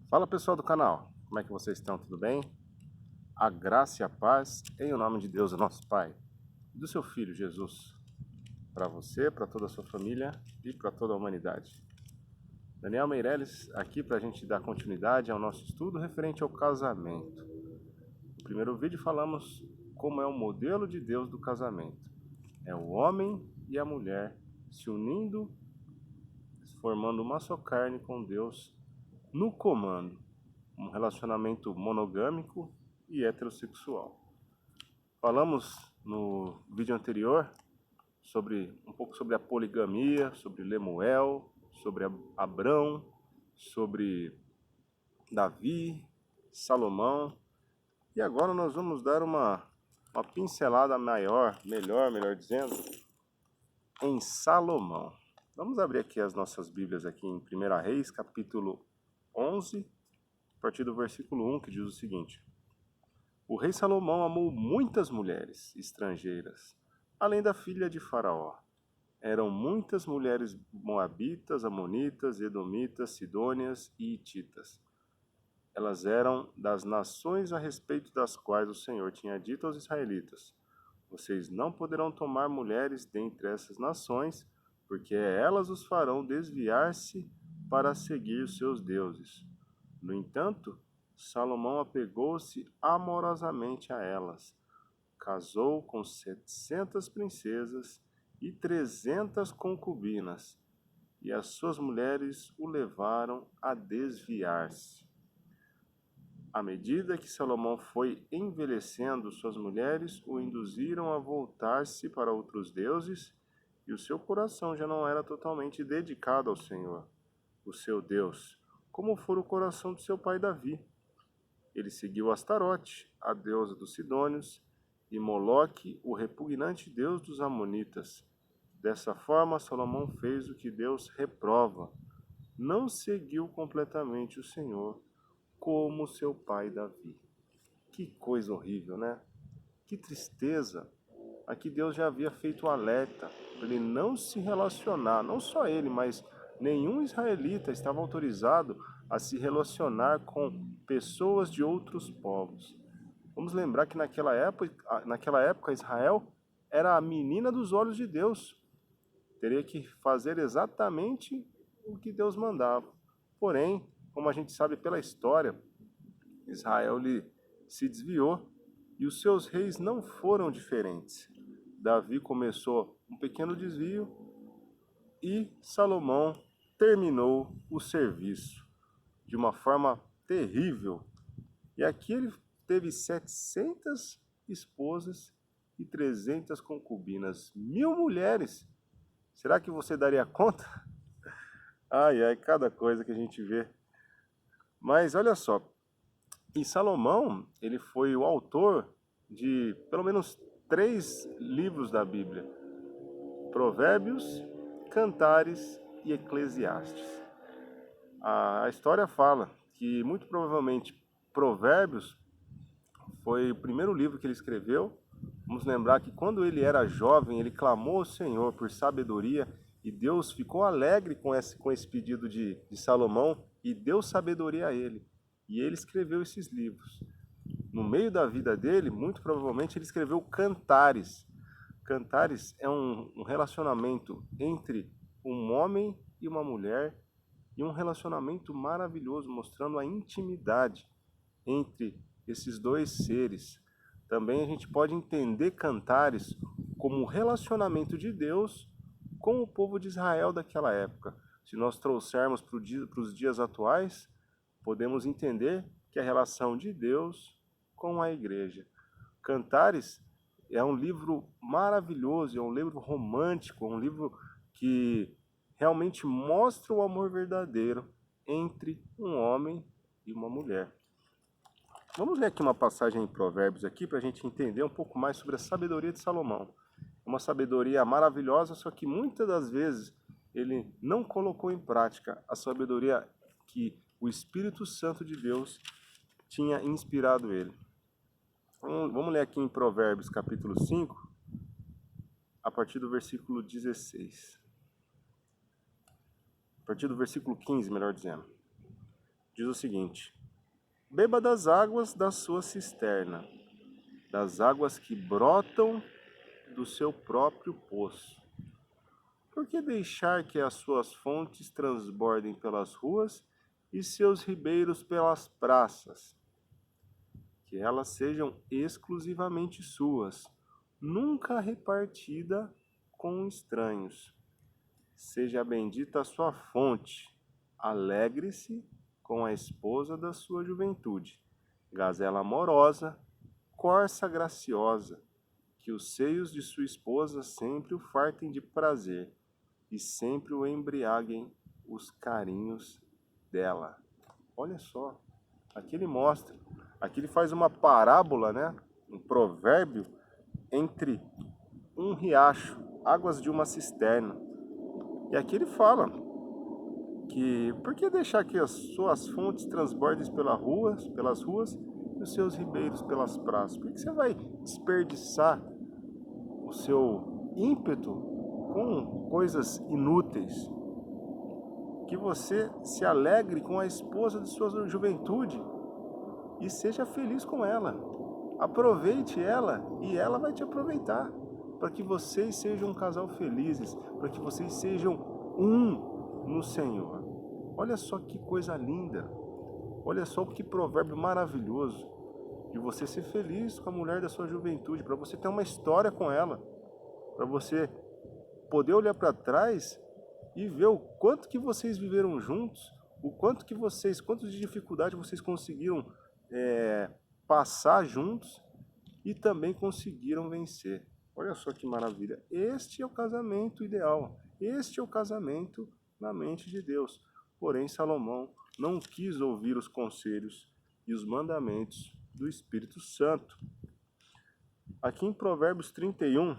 Fala pessoal do canal, como é que vocês estão? Tudo bem? A graça e a paz em o nome de Deus, o nosso Pai, e do seu Filho Jesus, para você, para toda a sua família e para toda a humanidade. Daniel Meirelles aqui para a gente dar continuidade ao nosso estudo referente ao casamento. No primeiro vídeo falamos como é o modelo de Deus do casamento. É o homem e a mulher se unindo, formando uma só carne com Deus no comando. Um relacionamento monogâmico e heterossexual. Falamos no vídeo anterior um pouco sobre a poligamia, sobre Lemuel, sobre Abrão, sobre Davi, Salomão. E agora nós vamos dar uma pincelada melhor dizendo, em Salomão. Vamos abrir aqui as nossas Bíblias aqui em 1 Reis, capítulo 11, a partir do versículo 1, que diz o seguinte: O rei Salomão amou muitas mulheres estrangeiras, além da filha de Faraó. Eram muitas mulheres moabitas, amonitas, edomitas, sidônias e hititas. Elas eram das nações a respeito das quais o Senhor tinha dito aos israelitas: Vocês não poderão tomar mulheres dentre essas nações, porque elas os farão desviar-se para seguir os seus deuses. No entanto, Salomão apegou-se amorosamente a elas, casou com 700 princesas e 300 concubinas, e as suas mulheres o levaram a desviar-se. À medida que Salomão foi envelhecendo, suas mulheres o induziram a voltar-se para outros deuses, e o seu coração já não era totalmente dedicado ao Senhor, o seu Deus, como fora o coração de seu pai Davi. Ele seguiu Astarote, a deusa dos Sidônios, e Moloque, o repugnante deus dos Amonitas. Dessa forma, Salomão fez o que Deus reprova. Não seguiu completamente o Senhor, como seu pai Davi. Que coisa horrível, né? Que tristeza! Aqui Deus já havia feito um alerta para ele não se relacionar, não só ele, mas nenhum israelita estava autorizado a se relacionar com pessoas de outros povos. Vamos lembrar que naquela época Israel era a menina dos olhos de Deus. Teria que fazer exatamente o que Deus mandava. Porém, como a gente sabe pela história, Israel se desviou e os seus reis não foram diferentes. Davi começou um pequeno desvio e Salomão terminou o serviço de uma forma terrível. E aqui ele teve 700 esposas e 300 concubinas, 1000 mulheres. Será que você daria conta? Ai, ai, cada coisa que a gente vê. Mas olha só, e Salomão, ele foi o autor de pelo menos 3 livros da Bíblia: Provérbios, Cantares e Eclesiastes. A história fala que muito provavelmente Provérbios foi o primeiro livro que ele escreveu. Vamos lembrar que quando ele era jovem, ele clamou ao Senhor por sabedoria e Deus ficou alegre com esse pedido de Salomão e deu sabedoria a ele. E ele escreveu esses livros. No meio da vida dele, muito provavelmente ele escreveu Cantares. Cantares é um relacionamento entre um homem e uma mulher, e um relacionamento maravilhoso, mostrando a intimidade entre esses dois seres. Também a gente pode entender Cantares como o relacionamento de Deus com o povo de Israel daquela época. Se nós trouxermos para os dias atuais, podemos entender que é a relação de Deus com a igreja. Cantares é um livro maravilhoso, é um livro romântico, é um livro que realmente mostra o amor verdadeiro entre um homem e uma mulher. Vamos ler aqui uma passagem em Provérbios aqui para a gente entender um pouco mais sobre a sabedoria de Salomão. É uma sabedoria maravilhosa, só que muitas das vezes ele não colocou em prática a sabedoria que o Espírito Santo de Deus tinha inspirado ele. Vamos ler aqui em Provérbios capítulo 5, a partir do versículo 16. A partir do versículo 15, melhor dizendo. diz o seguinte: beba das águas da sua cisterna, das águas que brotam do seu próprio poço. Por que deixar que as suas fontes transbordem pelas ruas e seus ribeiros pelas praças? Que elas sejam exclusivamente suas, nunca repartida com estranhos. Seja bendita a sua fonte, alegre-se com a esposa da sua juventude, gazela amorosa, corça graciosa, que os seios de sua esposa sempre o fartem de prazer e sempre o embriaguem os carinhos dela. Olha só, aqui ele mostra, aqui ele faz uma parábola, né? Um provérbio entre um riacho, águas de uma cisterna. E aqui ele fala que por que deixar que as suas fontes transbordem pelas ruas e os seus ribeiros pelas praças? Por que você vai desperdiçar o seu ímpeto com coisas inúteis? Que você se alegre com a esposa de sua juventude e seja feliz com ela. Aproveite ela e ela vai te aproveitar, para que vocês sejam um casal felizes, para que vocês sejam um no Senhor. Olha só que coisa linda, olha só que provérbio maravilhoso, de você ser feliz com a mulher da sua juventude, para você ter uma história com ela, para você poder olhar para trás e ver o quanto que vocês viveram juntos, o quanto que vocês, quanto de dificuldade vocês conseguiram passar juntos e também conseguiram vencer. Olha só que maravilha. Este é o casamento ideal. Este é o casamento na mente de Deus. Porém, Salomão não quis ouvir os conselhos e os mandamentos do Espírito Santo. Aqui em Provérbios 31,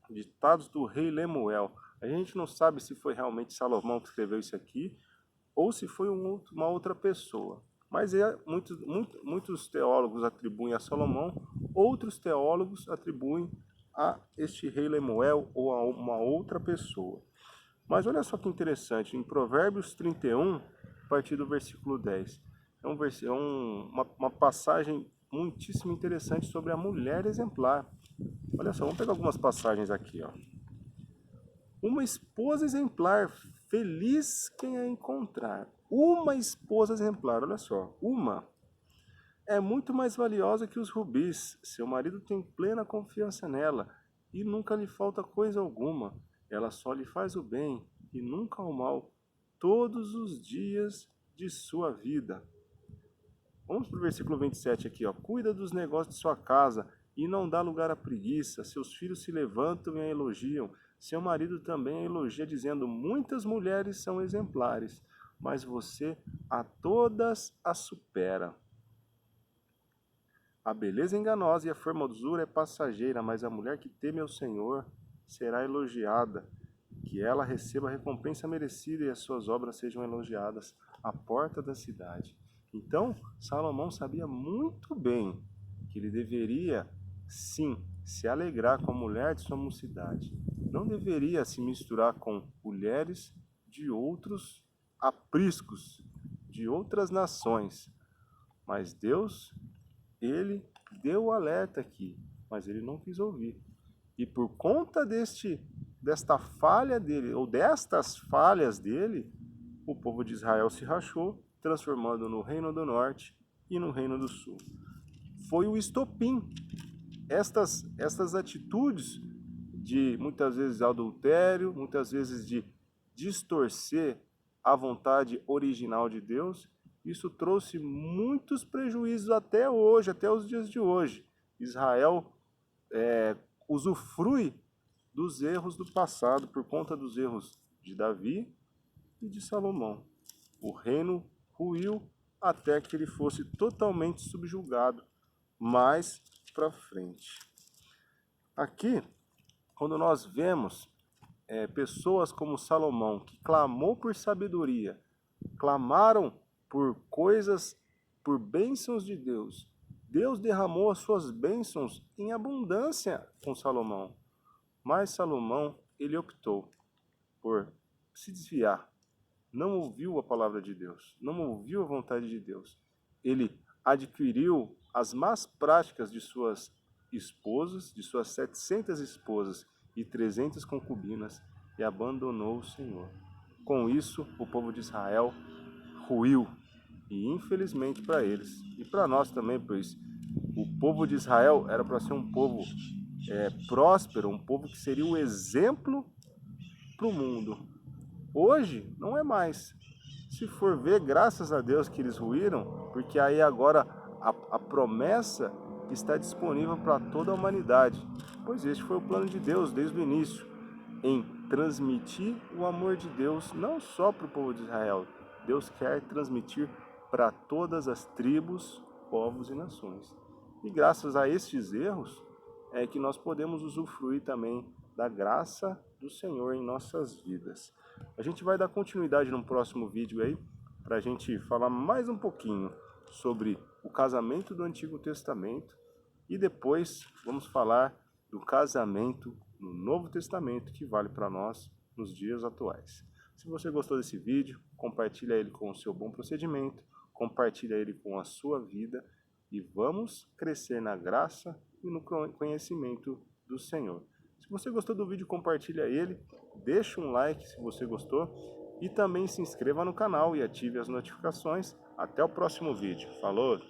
ditados do rei Lemuel, a gente não sabe se foi realmente Salomão que escreveu isso aqui ou se foi uma outra pessoa. Mas muitos teólogos atribuem a Salomão, outros teólogos atribuem a este rei Lemuel ou a uma outra pessoa. Mas olha só que interessante, em Provérbios 31, a partir do versículo 10, uma passagem muitíssimo interessante sobre a mulher exemplar. Olha só, vamos pegar algumas passagens aqui, ó. Uma esposa exemplar, feliz quem a encontrar. Uma esposa exemplar, olha só, uma é muito mais valiosa que os rubis. Seu marido tem plena confiança nela e nunca lhe falta coisa alguma. Ela só lhe faz o bem e nunca o mal todos os dias de sua vida. Vamos para o versículo 27 aqui, ó. Cuida dos negócios de sua casa e não dá lugar à preguiça. Seus filhos se levantam e a elogiam. Seu marido também a elogia, dizendo: muitas mulheres são exemplares, mas você a todas as supera. A beleza é enganosa e a formosura é passageira, mas a mulher que teme ao Senhor será elogiada. Que ela receba a recompensa merecida e as suas obras sejam elogiadas à porta da cidade. Então, Salomão sabia muito bem que ele deveria, sim, se alegrar com a mulher de sua mocidade. Não deveria se misturar com mulheres de outros apriscos, de outras nações. Mas Deus, ele deu o alerta aqui, mas ele não quis ouvir. E por conta desta falha dele, ou destas falhas dele, o povo de Israel se rachou, transformando no Reino do Norte e no Reino do Sul. Foi o estopim. Estas atitudes de, muitas vezes, adultério, muitas vezes de distorcer a vontade original de Deus, isso trouxe muitos prejuízos até hoje, até os dias de hoje. Israel usufrui dos erros do passado por conta dos erros de Davi e de Salomão. O reino ruiu até que ele fosse totalmente subjugado mais para frente. Aqui, quando nós vemos pessoas como Salomão, que clamou por sabedoria, clamaram por coisas, por bênçãos de Deus, Deus derramou as suas bênçãos em abundância com Salomão. Mas Salomão, ele optou por se desviar, não ouviu a palavra de Deus, não ouviu a vontade de Deus. Ele adquiriu as más práticas de suas esposas, de suas 700 esposas e 300 concubinas, e abandonou o Senhor. Com isso, o povo de Israel ruiu, e infelizmente para eles, e para nós também, pois o povo de Israel era para ser um povo próspero, um povo que seria o exemplo para o mundo. Hoje não é mais. Se for ver, graças a Deus que eles ruíram, porque aí agora a promessa está disponível para toda a humanidade, pois este foi o plano de Deus desde o início, em transmitir o amor de Deus não só para o povo de Israel, Deus quer transmitir para todas as tribos, povos e nações. E graças a estes erros é que nós podemos usufruir também da graça do Senhor em nossas vidas. A gente vai dar continuidade no próximo vídeo aí, para a gente falar mais um pouquinho sobre o casamento do Antigo Testamento e depois vamos falar do casamento no Novo Testamento que vale para nós nos dias atuais. Se você gostou desse vídeo, compartilha ele com o seu bom procedimento, compartilha ele com a sua vida e vamos crescer na graça e no conhecimento do Senhor. Se você gostou do vídeo, compartilha ele, deixa um like se você gostou e também se inscreva no canal e ative as notificações. Até o próximo vídeo. Falou!